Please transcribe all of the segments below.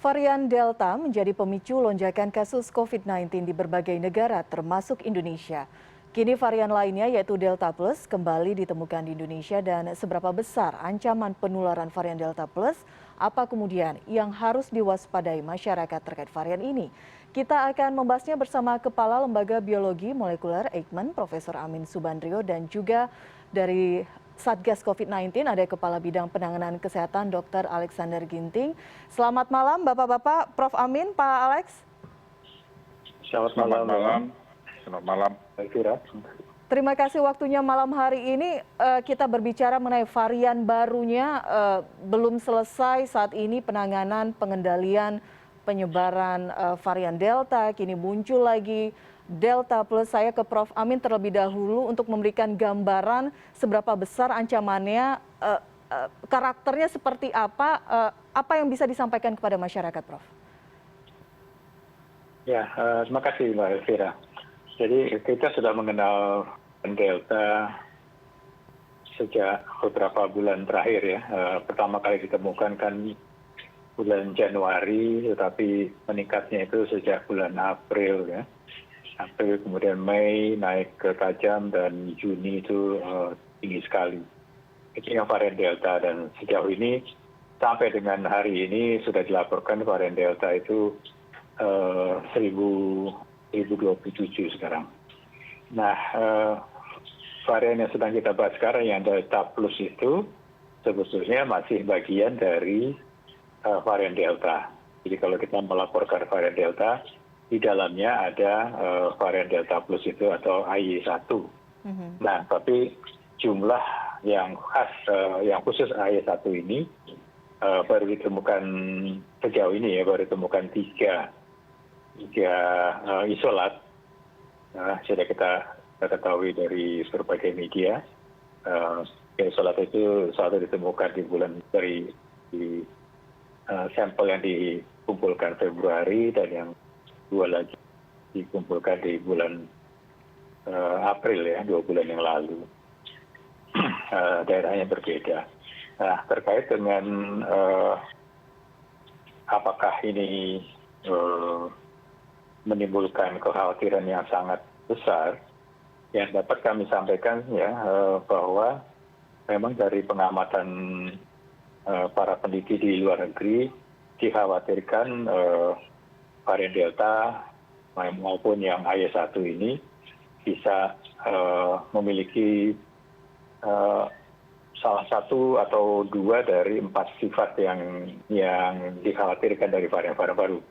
Varian Delta menjadi pemicu lonjakan kasus COVID-19 di berbagai negara termasuk Indonesia. Kini varian lainnya yaitu Delta Plus kembali ditemukan di Indonesia dan seberapa besar ancaman penularan varian Delta Plus, apa kemudian yang harus diwaspadai masyarakat terkait varian ini? Kita akan membahasnya bersama Kepala Lembaga Biologi Molekuler Eijkman, Profesor Amin Subandrio, dan juga dari Satgas COVID-19 ada Kepala Bidang Penanganan Kesehatan Dr. Alexander Ginting. Selamat malam Bapak-Bapak, Prof. Amin, Pak Alex. Selamat malam. Selamat malam, Elvira. Terima kasih waktunya malam hari ini. Kita berbicara mengenai varian barunya, belum selesai saat ini penanganan pengendalian penyebaran varian Delta, kini muncul lagi Delta Plus. Saya ke Prof. Amin terlebih dahulu untuk memberikan gambaran seberapa besar ancamannya, karakternya seperti apa yang bisa disampaikan kepada masyarakat, Prof. Ya, terima kasih Mbak Elvira. Jadi kita sudah mengenal Delta sejak beberapa bulan terakhir ya. Pertama kali ditemukan kan bulan Januari, tetapi meningkatnya itu sejak bulan April ya. April kemudian Mei naik ke tajam dan Juni itu tinggi sekali. Itu yang varian Delta dan sejauh ini sampai dengan hari ini sudah dilaporkan varian Delta itu 1027 sekarang. Nah, varian yang sedang kita bahas sekarang yang Delta Plus itu sebetulnya masih bagian dari varian Delta. Jadi kalau kita melaporkan varian Delta, di dalamnya ada varian Delta Plus itu atau AY1. Nah, tapi jumlah yang khas, yang khusus AY1 ini baru ditemukan sejauh ini ya, baru ditemukan tiga isolat. Sudah kita ketahui dari berbagai media. Isolat itu satu ditemukan dari sampel yang dikumpulkan Februari dan yang dua lagi dikumpulkan di bulan April ya, 2 bulan yang lalu. Daerahnya berbeda. Nah, terkait dengan apakah ini menimbulkan kekhawatiran yang sangat besar, yang dapat kami sampaikan ya bahwa memang dari pengamatan para peneliti di luar negeri dikhawatirkan varian Delta maupun yang AY1 ini bisa memiliki salah satu atau dua dari 4 sifat yang dikhawatirkan dari varian-varian baru,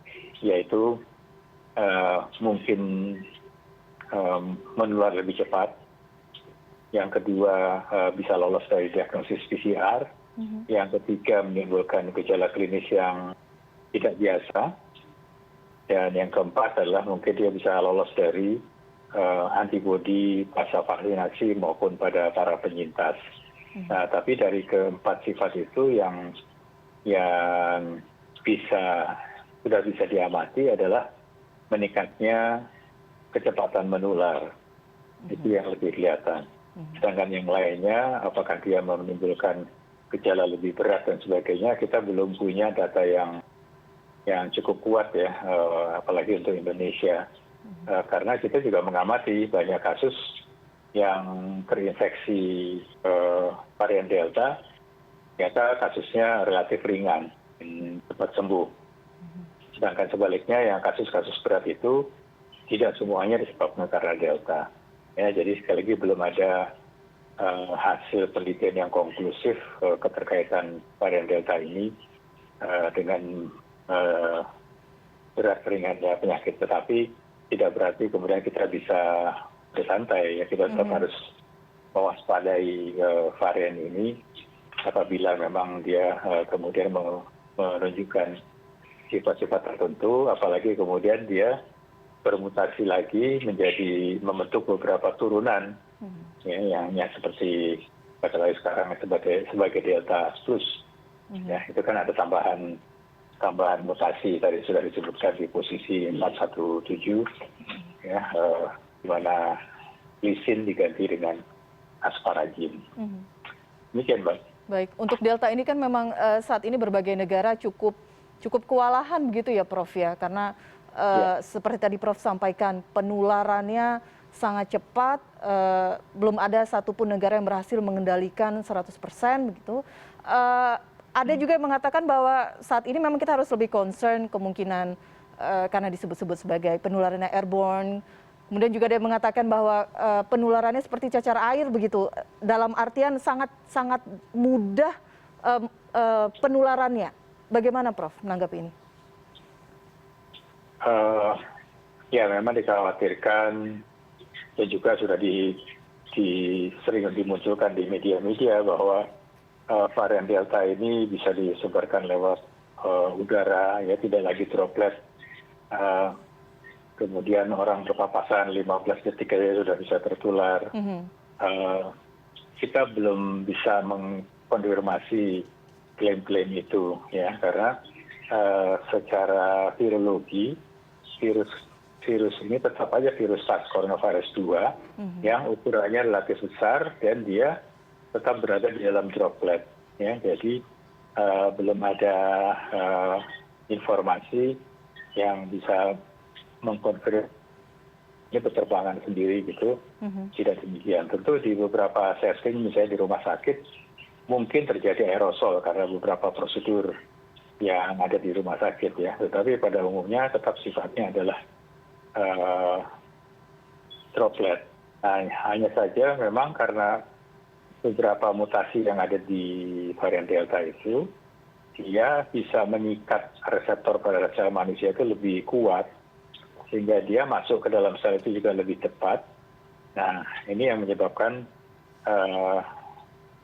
yaitu mungkin menular lebih cepat, yang kedua bisa lolos dari diagnosis PCR, yang ketiga menimbulkan gejala klinis yang tidak biasa, dan yang keempat adalah mungkin dia bisa lolos dari antibodi pasca vaksinasi maupun pada para penyintas. Nah, tapi dari keempat sifat itu yang sudah bisa diamati adalah meningkatnya kecepatan menular. Itu yang lebih kelihatan. Sedangkan yang lainnya, apakah dia menimbulkan gejala lebih berat dan sebagainya, kita belum punya data yang cukup kuat ya, apalagi untuk Indonesia. Karena kita juga mengamati banyak kasus yang terinfeksi varian Delta, ternyata kasusnya relatif ringan, cepat sembuh. Sedangkan sebaliknya yang kasus-kasus berat itu tidak semuanya disebabkan karena Delta. Ya, jadi sekali lagi belum ada hasil penelitian yang konklusif keterkaitan varian Delta ini dengan berat ringannya penyakit. Tetapi tidak berarti kemudian kita bisa bersantai. Ya, kita tetap harus mewaspadai varian ini apabila memang dia kemudian menunjukkan sifat-sifat tertentu, apalagi kemudian dia bermutasi lagi menjadi membentuk beberapa turunan ya, yang seperti katakanlah sekarang sebagai Delta Plus. Ya, itu kan ada tambahan mutasi tadi sudah disebutkan di posisi 417 ya, di mana lisin diganti dengan asparagin. Demikian, Mbak. Baik, untuk Delta ini kan memang saat ini berbagai negara cukup cukup kewalahan begitu ya Prof ya, karena seperti tadi Prof sampaikan penularannya sangat cepat, belum ada satupun negara yang berhasil mengendalikan 100% begitu. Ada juga yang mengatakan bahwa saat ini memang kita harus lebih concern kemungkinan karena disebut-sebut sebagai penularannya airborne. Kemudian juga ada yang mengatakan bahwa penularannya seperti cacar air begitu, dalam artian sangat sangat mudah penularannya. Bagaimana Prof menanggapi ini? Ya memang dikhawatirkan dan juga sudah sering dimunculkan di media-media bahwa varian Delta ini bisa disebarkan lewat udara, ya tidak lagi droplet. Kemudian orang berpapasan 15 detik saja sudah bisa tertular. Kita belum bisa mengkonfirmasi klaim-klaim itu, ya karena secara virologi virus ini tetap aja virus SARS coronavirus 2 yang ukurannya relatif besar dan dia tetap berada di dalam droplet, ya. Jadi belum ada informasi yang bisa mengkonfirmasi ini penerbangan sendiri gitu. Tidak demikian. Tentu di beberapa setting misalnya di rumah sakit mungkin terjadi aerosol karena beberapa prosedur yang ada di rumah sakit, ya. Tetapi pada umumnya tetap sifatnya adalah droplet. Nah, hanya saja memang karena beberapa mutasi yang ada di varian Delta itu, dia bisa mengikat reseptor pada sel manusia itu lebih kuat, sehingga dia masuk ke dalam sel itu juga lebih cepat. Nah, ini yang menyebabkan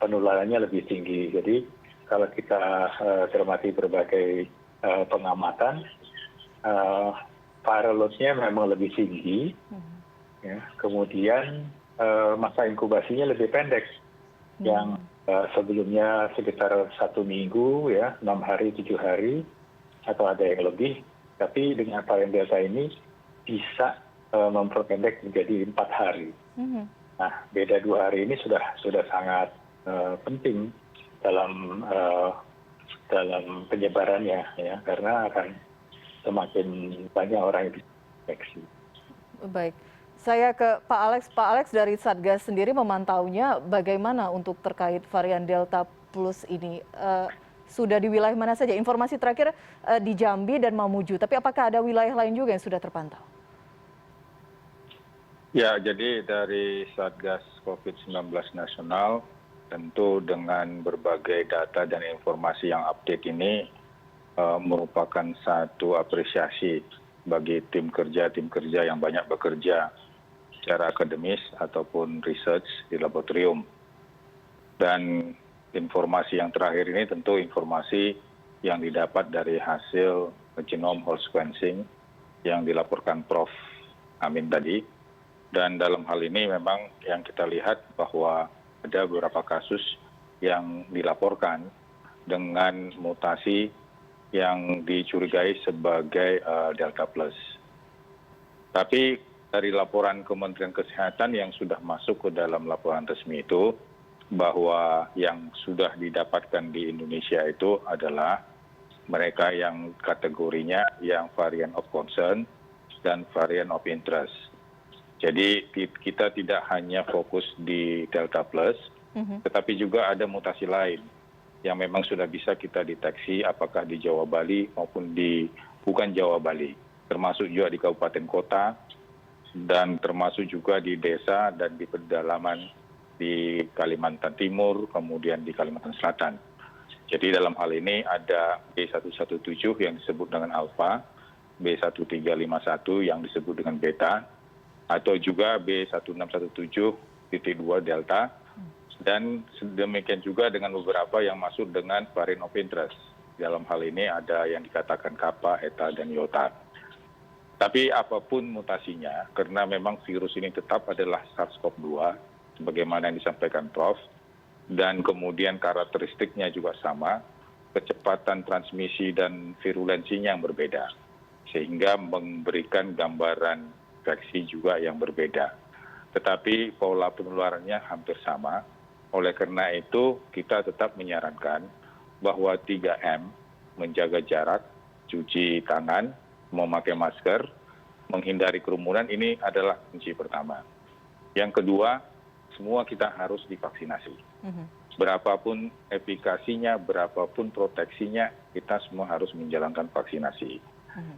penularannya lebih tinggi. Jadi, kalau kita cermati berbagai pengamatan, viral load-nya memang lebih tinggi, ya. Kemudian masa inkubasinya lebih pendek. Yang sebelumnya sekitar 1 minggu, ya 6 hari 7 hari atau ada yang lebih, tapi dengan varian Delta ini bisa memperpendek menjadi 4 hari. Nah, beda 2 hari ini sudah sangat penting dalam penyebarannya, ya, karena akan semakin banyak orang yang terinfeksi. Baik. Saya ke Pak Alex. Pak Alex, dari Satgas sendiri memantaunya bagaimana untuk terkait varian Delta Plus ini? Sudah di wilayah mana saja? Informasi terakhir di Jambi dan Mamuju, tapi apakah ada wilayah lain juga yang sudah terpantau? Ya, jadi dari Satgas COVID-19 Nasional, tentu dengan berbagai data dan informasi yang update ini merupakan satu apresiasi bagi tim kerja yang banyak bekerja secara akademis ataupun research di laboratorium. Dan informasi yang terakhir ini tentu informasi yang didapat dari hasil genome whole sequencing yang dilaporkan Prof. Amin tadi. Dan dalam hal ini memang yang kita lihat bahwa ada beberapa kasus yang dilaporkan dengan mutasi yang dicurigai sebagai Delta Plus. Tapi dari laporan Kementerian Kesehatan yang sudah masuk ke dalam laporan resmi itu, bahwa yang sudah didapatkan di Indonesia itu adalah mereka yang kategorinya yang varian of concern dan varian of interest. Jadi kita tidak hanya fokus di Delta Plus, tetapi juga ada mutasi lain yang memang sudah bisa kita deteksi apakah di Jawa Bali maupun di bukan Jawa Bali, termasuk juga di kabupaten kota dan termasuk juga di desa dan di pedalaman di Kalimantan Timur, kemudian di Kalimantan Selatan. Jadi dalam hal ini ada B117 yang disebut dengan alpha, B1351 yang disebut dengan beta, atau juga B1617.2 delta, dan demikian juga dengan beberapa yang masuk dengan varian of interest. Dalam hal ini ada yang dikatakan kappa, eta, dan iota. Tapi apapun mutasinya, karena memang virus ini tetap adalah SARS-CoV-2, sebagaimana yang disampaikan Prof, dan kemudian karakteristiknya juga sama, kecepatan transmisi dan virulensinya yang berbeda, sehingga memberikan gambaran infeksi juga yang berbeda. Tetapi pola penularannya hampir sama, oleh karena itu kita tetap menyarankan bahwa 3M, menjaga jarak, cuci tangan, memakai masker, menghindari kerumunan, ini adalah kunci pertama. Yang kedua, semua kita harus divaksinasi. Berapapun efikasinya, berapapun proteksinya, kita semua harus menjalankan vaksinasi.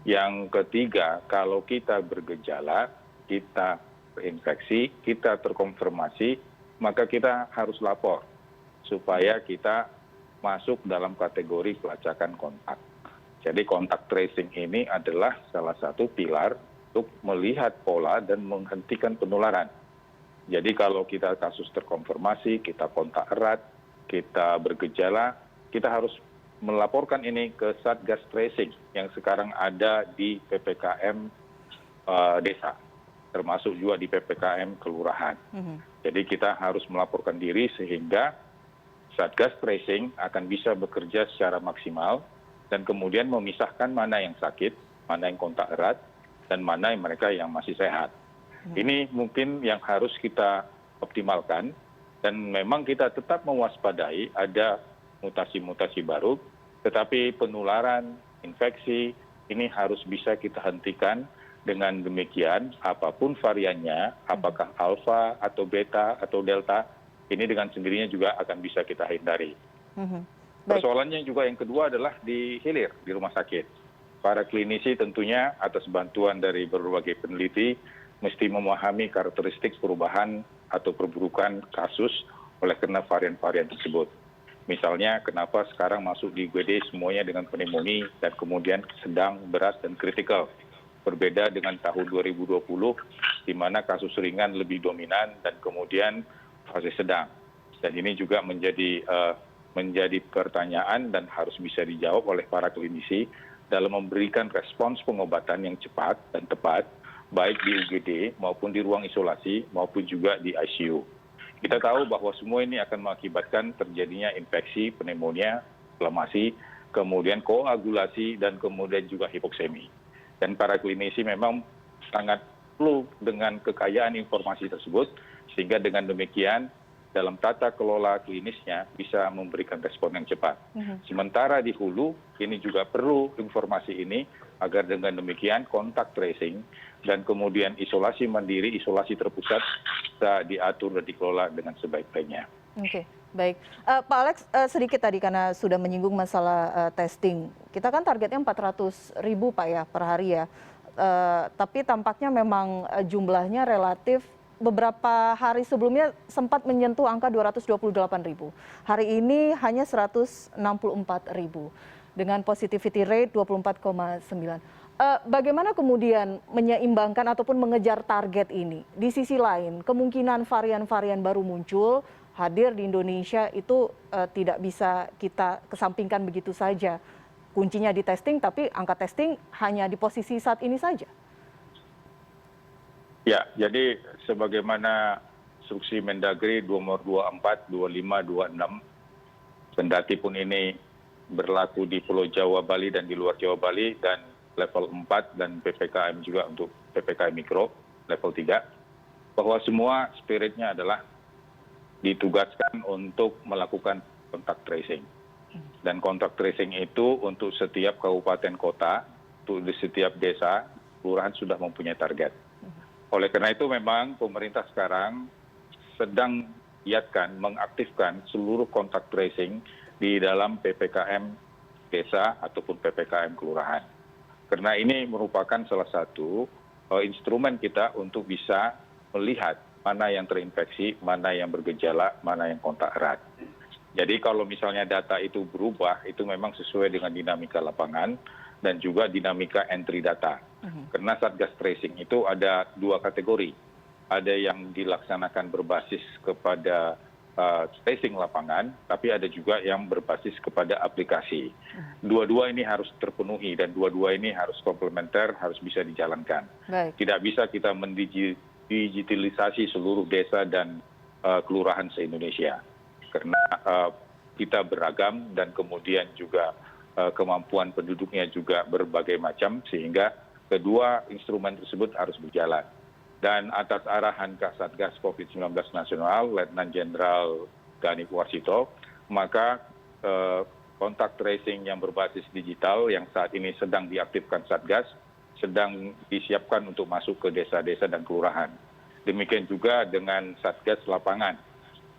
Yang ketiga, kalau kita bergejala, kita terinfeksi, kita terkonfirmasi, maka kita harus lapor supaya kita masuk dalam kategori pelacakan kontak. Jadi kontak tracing ini adalah salah satu pilar untuk melihat pola dan menghentikan penularan. Jadi kalau kita kasus terkonfirmasi, kita kontak erat, kita bergejala, kita harus melaporkan ini ke Satgas Tracing yang sekarang ada di PPKM desa, termasuk juga di PPKM kelurahan. Jadi kita harus melaporkan diri sehingga Satgas Tracing akan bisa bekerja secara maksimal dan kemudian memisahkan mana yang sakit, mana yang kontak erat, dan mana yang mereka yang masih sehat. Ini mungkin yang harus kita optimalkan dan memang kita tetap mewaspadai ada mutasi-mutasi baru, tetapi penularan, infeksi ini harus bisa kita hentikan. Dengan demikian, apapun variannya, apakah alfa atau beta atau delta, ini dengan sendirinya juga akan bisa kita hindari. Persoalannya juga yang kedua adalah di hilir, di rumah sakit. Para klinisi tentunya atas bantuan dari berbagai peneliti, mesti memahami karakteristik perubahan atau perburukan kasus oleh karena varian-varian tersebut. Misalnya kenapa sekarang masuk di UGD semuanya dengan pneumonia dan kemudian sedang, berat, dan kritikal. Berbeda dengan tahun 2020 di mana kasus ringan lebih dominan dan kemudian fase sedang. Dan ini juga menjadi pertanyaan dan harus bisa dijawab oleh para klinisi dalam memberikan respons pengobatan yang cepat dan tepat baik di UGD maupun di ruang isolasi maupun juga di ICU. Kita tahu bahwa semua ini akan mengakibatkan terjadinya infeksi, pneumonia, inflamasi, kemudian koagulasi, dan kemudian juga hipoksemi. Dan para klinisi memang sangat perlu dengan kekayaan informasi tersebut, sehingga dengan demikian dalam tata kelola klinisnya bisa memberikan respon yang cepat. Sementara di hulu, ini juga perlu informasi ini agar dengan demikian kontak tracing dan kemudian isolasi mandiri, isolasi terpusat bisa diatur dan dikelola dengan sebaik-baiknya. Oke, baik. Pak Alex, sedikit tadi karena sudah menyinggung masalah testing. Kita kan targetnya 400.000 Pak ya per hari ya. Tapi tampaknya memang jumlahnya relatif beberapa hari sebelumnya sempat menyentuh angka 228.000. Hari ini hanya 164.000 dengan positivity rate 24,9. Bagaimana kemudian menyeimbangkan ataupun mengejar target ini? Di sisi lain, kemungkinan varian-varian baru muncul, hadir di Indonesia itu tidak bisa kita kesampingkan begitu saja. Kuncinya di testing, tapi angka testing hanya di posisi saat ini saja. Ya, jadi sebagaimana instruksi Mendagri nomor 24, 25, 26, kendati pun ini berlaku di Pulau Jawa, Bali, dan di luar Jawa, Bali, dan level 4 dan PPKM juga untuk PPKM Mikro, level 3, bahwa semua spiritnya adalah ditugaskan untuk melakukan kontak tracing. Dan kontak tracing itu untuk setiap kabupaten kota, untuk di setiap desa, kelurahan sudah mempunyai target. Oleh karena itu memang pemerintah sekarang sedang giatkan, mengaktifkan seluruh kontak tracing di dalam PPKM desa ataupun PPKM kelurahan. Karena ini merupakan salah satu instrumen kita untuk bisa melihat mana yang terinfeksi, mana yang bergejala, mana yang kontak erat. Jadi kalau misalnya data itu berubah, itu memang sesuai dengan dinamika lapangan dan juga dinamika entry data. Karena Satgas Tracing itu ada dua kategori. Ada yang dilaksanakan berbasis kepada tracing lapangan, tapi ada juga yang berbasis kepada aplikasi. Dua-dua ini harus terpenuhi dan dua-dua ini harus komplementer, harus bisa dijalankan. Baik. Tidak bisa kita mendigitalisasi seluruh desa dan kelurahan se-Indonesia. Karena kita beragam dan kemudian juga kemampuan penduduknya juga berbagai macam, sehingga kedua instrumen tersebut harus berjalan. Dan atas arahan Kasatgas COVID-19 Nasional, Letnan Jenderal Ganip Warsito, maka kontak tracing yang berbasis digital yang saat ini sedang diaktifkan Satgas, sedang disiapkan untuk masuk ke desa-desa dan kelurahan. Demikian juga dengan Satgas lapangan,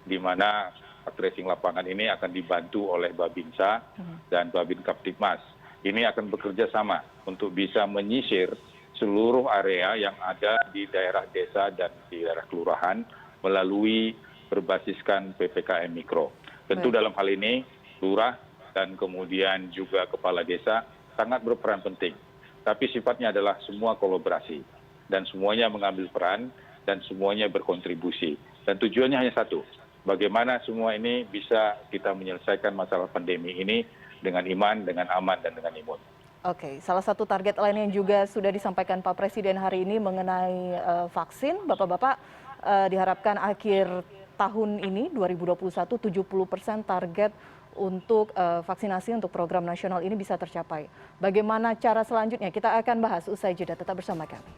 di mana tracing lapangan ini akan dibantu oleh Babinsa dan Babin Kaptipmas. Ini akan bekerja sama untuk bisa menyisir seluruh area yang ada di daerah desa dan di daerah kelurahan melalui berbasiskan PPKM Mikro. Tentu dalam hal ini, lurah dan kemudian juga kepala desa sangat berperan penting. Tapi sifatnya adalah semua kolaborasi dan semuanya mengambil peran dan semuanya berkontribusi. Dan tujuannya hanya satu, bagaimana semua ini bisa kita menyelesaikan masalah pandemi ini dengan iman, dengan aman, dan dengan imun. Oke, salah satu target lain yang juga sudah disampaikan Pak Presiden hari ini mengenai vaksin, Bapak-Bapak diharapkan akhir tahun ini 2021 70% target untuk vaksinasi untuk program nasional ini bisa tercapai. Bagaimana cara selanjutnya? Kita akan bahas usai jeda, tetap bersama kami.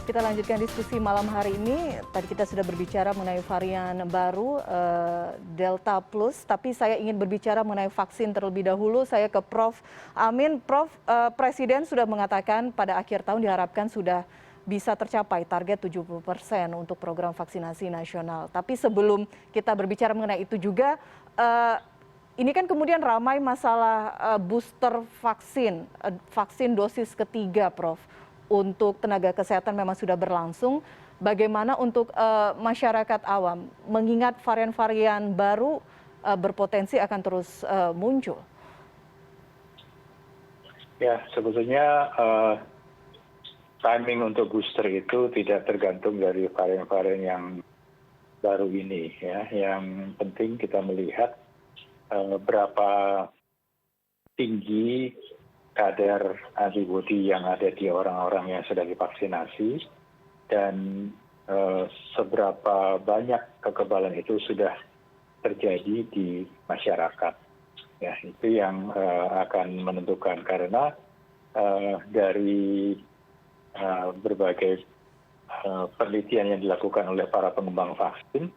Kita lanjutkan diskusi malam hari ini. Tadi kita sudah berbicara mengenai varian baru Delta Plus, tapi saya ingin berbicara mengenai vaksin terlebih dahulu. Saya ke Prof. Amin. Prof, Presiden sudah mengatakan pada akhir tahun diharapkan sudah bisa tercapai target 70% untuk program vaksinasi nasional. Tapi sebelum kita berbicara mengenai itu juga, ini kan kemudian ramai masalah booster vaksin, vaksin dosis ketiga, Prof. Untuk tenaga kesehatan memang sudah berlangsung. Bagaimana untuk masyarakat awam, mengingat varian-varian baru berpotensi akan terus muncul? Ya, sebetulnya timing untuk booster itu tidak tergantung dari varian-varian yang baru ini. Ya. Yang penting kita melihat berapa tinggi kadar antibodi yang ada di orang-orang yang sudah divaksinasi dan seberapa banyak kekebalan itu sudah terjadi di masyarakat. Ya, itu yang akan menentukan karena dari berbagai penelitian yang dilakukan oleh para pengembang vaksin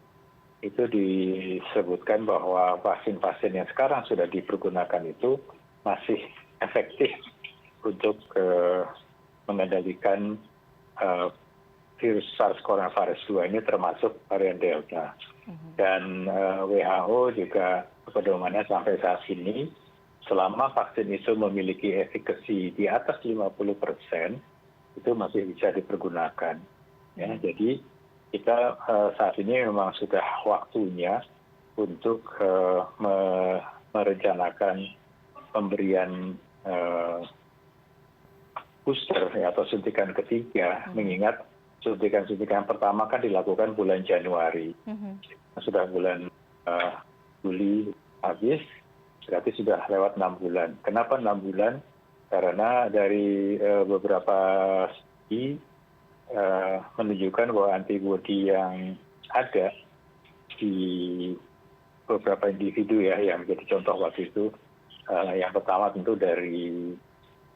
itu disebutkan bahwa vaksin-vaksin yang sekarang sudah dipergunakan itu masih efektif untuk mengendalikan virus SARS-CoV-2 ini termasuk varian Delta. Dan WHO juga pedomannya sampai saat ini, selama vaksin itu memiliki efikasi di atas 50%, itu masih bisa dipergunakan. Ya, jadi kita saat ini memang sudah waktunya untuk merencanakan pemberian booster atau suntikan ketiga, mengingat suntikan pertama kan dilakukan bulan Januari. Sudah bulan Juli habis, berarti sudah lewat 6 bulan. Kenapa 6 bulan? Karena dari beberapa studi menunjukkan bahwa antibodi yang ada di beberapa individu ya, yang menjadi contoh waktu itu, yang pertama tentu dari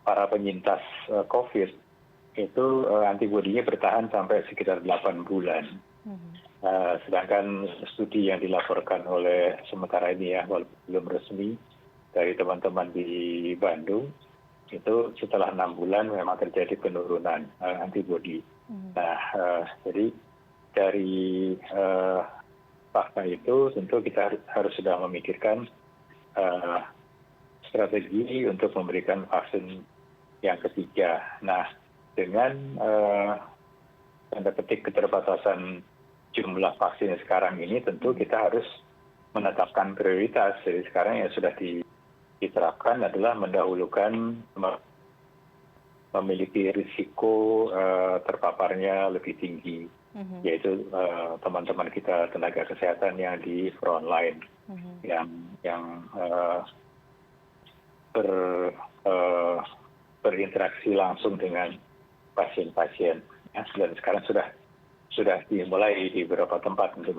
para penyintas COVID, itu antibodinya bertahan sampai sekitar 8 bulan. Sedangkan studi yang dilaporkan oleh sementara ini ya, walaupun belum resmi, dari teman-teman di Bandung, itu setelah 6 bulan memang terjadi penurunan antibodi. Nah, jadi dari fakta itu tentu kita harus sudah memikirkan strategi untuk memberikan vaksin yang ketiga. Nah, dengan tanda petik keterbatasan jumlah vaksin sekarang ini, tentu kita harus menetapkan prioritas. Jadi sekarang yang sudah diterapkan adalah mendahulukan memiliki risiko terpaparnya lebih tinggi, yaitu teman-teman kita tenaga kesehatan yang di front line, yang berinteraksi langsung dengan pasien-pasien. Ya, dan sekarang sudah dimulai di beberapa tempat untuk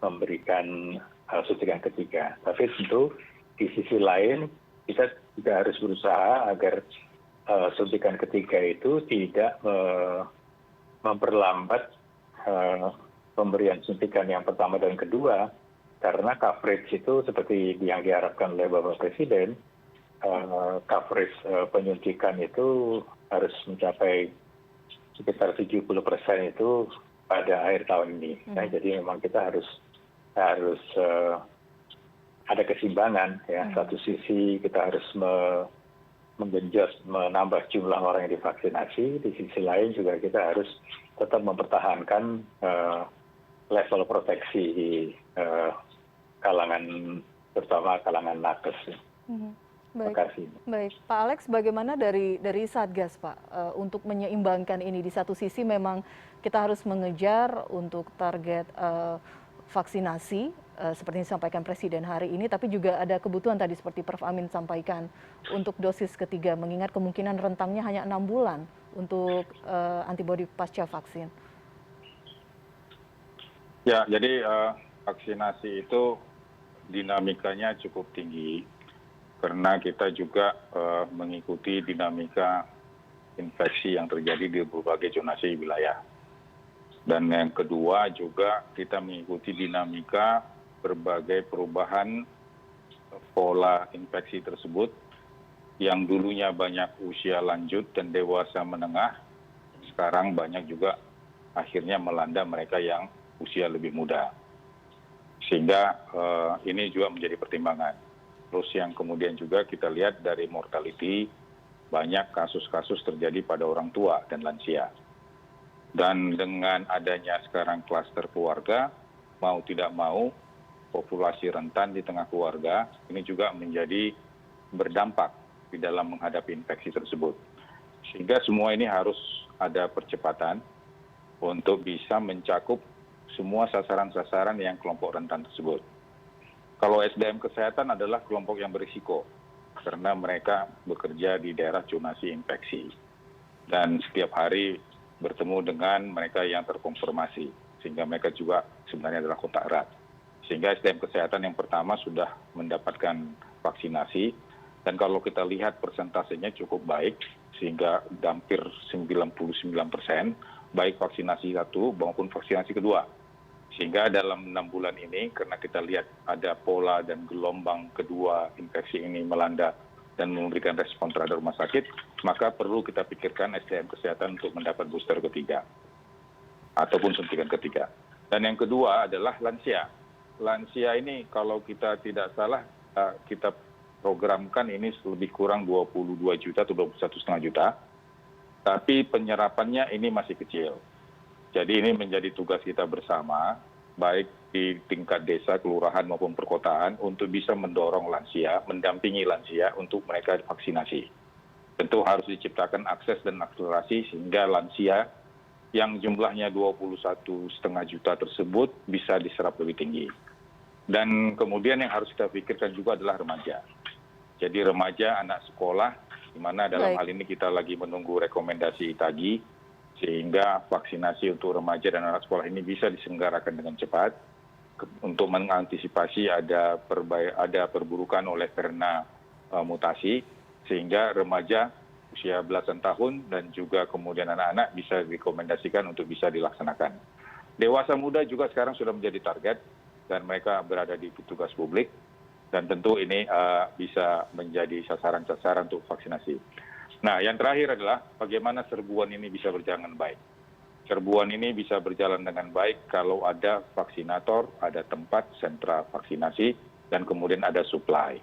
memberikan suntikan ketiga. Tapi tentu di sisi lain kita juga harus berusaha agar suntikan ketiga itu tidak memperlambat pemberian suntikan yang pertama dan kedua, karena coverage itu seperti yang diharapkan oleh Bapak Presiden, coverage penyuntikan itu harus mencapai sekitar 70% itu pada akhir tahun ini. Nah, jadi memang kita harus ada keseimbangan ya. Satu sisi kita harus menggenjot menambah jumlah orang yang divaksinasi, di sisi lain juga kita harus tetap mempertahankan level proteksi di kalangan, terutama kalangan nakes. Baik. Terima kasih. Baik, Pak Alex, bagaimana dari Satgas, Pak, untuk menyeimbangkan ini? Di satu sisi memang kita harus mengejar untuk target vaksinasi, seperti yang disampaikan Presiden hari ini, tapi juga ada kebutuhan tadi seperti Prof. Amin sampaikan untuk dosis ketiga, mengingat kemungkinan rentangnya hanya 6 bulan untuk antibodi pasca vaksin. Ya, jadi vaksinasi itu dinamikanya cukup tinggi karena kita juga mengikuti dinamika infeksi yang terjadi di berbagai zonasi wilayah. Dan yang kedua juga kita mengikuti dinamika berbagai perubahan pola infeksi tersebut yang dulunya banyak usia lanjut dan dewasa menengah, sekarang banyak juga akhirnya melanda mereka yang usia lebih muda. Sehingga ini juga menjadi pertimbangan. Terus yang kemudian juga kita lihat dari mortality, banyak kasus-kasus terjadi pada orang tua dan lansia. Dan dengan adanya sekarang klaster keluarga, mau tidak mau, populasi rentan di tengah keluarga, ini juga menjadi berdampak di dalam menghadapi infeksi tersebut. Sehingga semua ini harus ada percepatan untuk bisa mencakup semua sasaran-sasaran yang kelompok rentan tersebut. Kalau SDM kesehatan adalah kelompok yang berisiko karena mereka bekerja di daerah zonasi infeksi dan setiap hari bertemu dengan mereka yang terkonfirmasi sehingga mereka juga sebenarnya adalah kontak erat. Sehingga SDM kesehatan yang pertama sudah mendapatkan vaksinasi dan kalau kita lihat persentasenya cukup baik sehingga hampir 99% baik vaksinasi satu maupun vaksinasi kedua. Sehingga dalam 6 bulan ini karena kita lihat ada pola dan gelombang kedua infeksi ini melanda dan memberikan respon terhadap rumah sakit, maka perlu kita pikirkan SDM kesehatan untuk mendapat booster ketiga ataupun suntikan ketiga. Dan yang kedua adalah lansia. Lansia ini kalau kita tidak salah kita programkan ini lebih kurang 22 juta atau 21,5 juta, tapi penyerapannya ini masih kecil. Jadi ini menjadi tugas kita bersama, baik di tingkat desa, kelurahan maupun perkotaan, untuk bisa mendorong lansia, mendampingi lansia untuk mereka vaksinasi. Tentu harus diciptakan akses dan akselerasi sehingga lansia yang jumlahnya 21,5 juta tersebut bisa diserap lebih tinggi. Dan kemudian yang harus kita pikirkan juga adalah remaja. Jadi remaja, anak sekolah, di mana dalam hal ini kita lagi menunggu rekomendasi ITAGI, sehingga vaksinasi untuk remaja dan anak sekolah ini bisa diselenggarakan dengan cepat untuk mengantisipasi ada perburukan oleh karena mutasi, sehingga remaja usia belasan tahun dan juga kemudian anak-anak bisa direkomendasikan untuk bisa dilaksanakan. Dewasa muda juga sekarang sudah menjadi target dan mereka berada di petugas publik dan tentu ini bisa menjadi sasaran-sasaran untuk vaksinasi. Nah, yang terakhir adalah bagaimana serbuan ini bisa berjalan baik. Serbuan ini bisa berjalan dengan baik kalau ada vaksinator, ada tempat sentra vaksinasi, dan kemudian ada supply.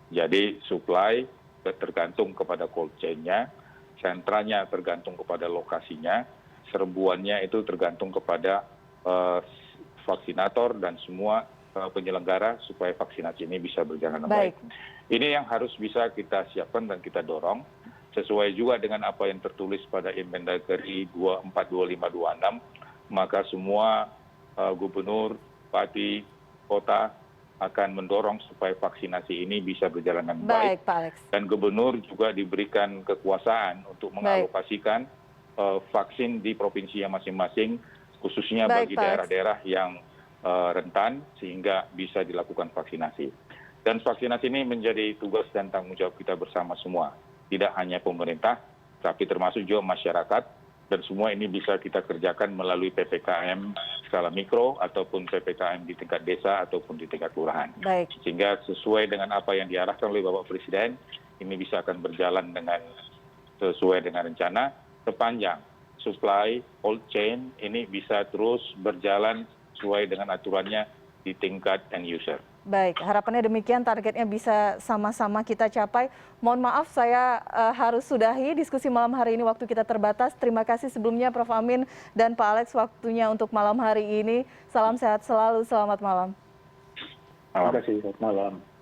Jadi supply tergantung kepada cold chain-nya, sentranya tergantung kepada lokasinya, serbuannya itu tergantung kepada vaksinator dan semua penyelenggara supaya vaksinasi ini bisa berjalan dengan baik. Ini yang harus bisa kita siapkan dan kita dorong, sesuai juga dengan apa yang tertulis pada Inmendagri 242526, maka semua gubernur, bupati, kota akan mendorong supaya vaksinasi ini bisa berjalan dengan baik. Pak Alex. Dan gubernur juga diberikan kekuasaan untuk mengalokasikan vaksin di provinsinya masing-masing, khususnya bagi daerah-daerah yang rentan, sehingga bisa dilakukan vaksinasi. Dan vaksinasi ini menjadi tugas dan tanggung jawab kita bersama semua. tidak hanya pemerintah, tapi termasuk juga masyarakat, dan semua ini bisa kita kerjakan melalui PPKM skala mikro ataupun PPKM di tingkat desa ataupun di tingkat kelurahan. Baik. Sehingga sesuai dengan apa yang diarahkan oleh Bapak Presiden, ini bisa akan berjalan dengan sesuai dengan rencana sepanjang supply cold chain ini bisa terus berjalan sesuai dengan aturannya di tingkat end user. Baik, harapannya demikian, targetnya bisa sama-sama kita capai. Mohon maaf saya harus sudahi diskusi malam hari ini, waktu kita terbatas. Terima kasih sebelumnya Prof. Amin dan Pak Alex waktunya untuk malam hari ini. Salam sehat selalu, selamat malam. Terima kasih, selamat malam.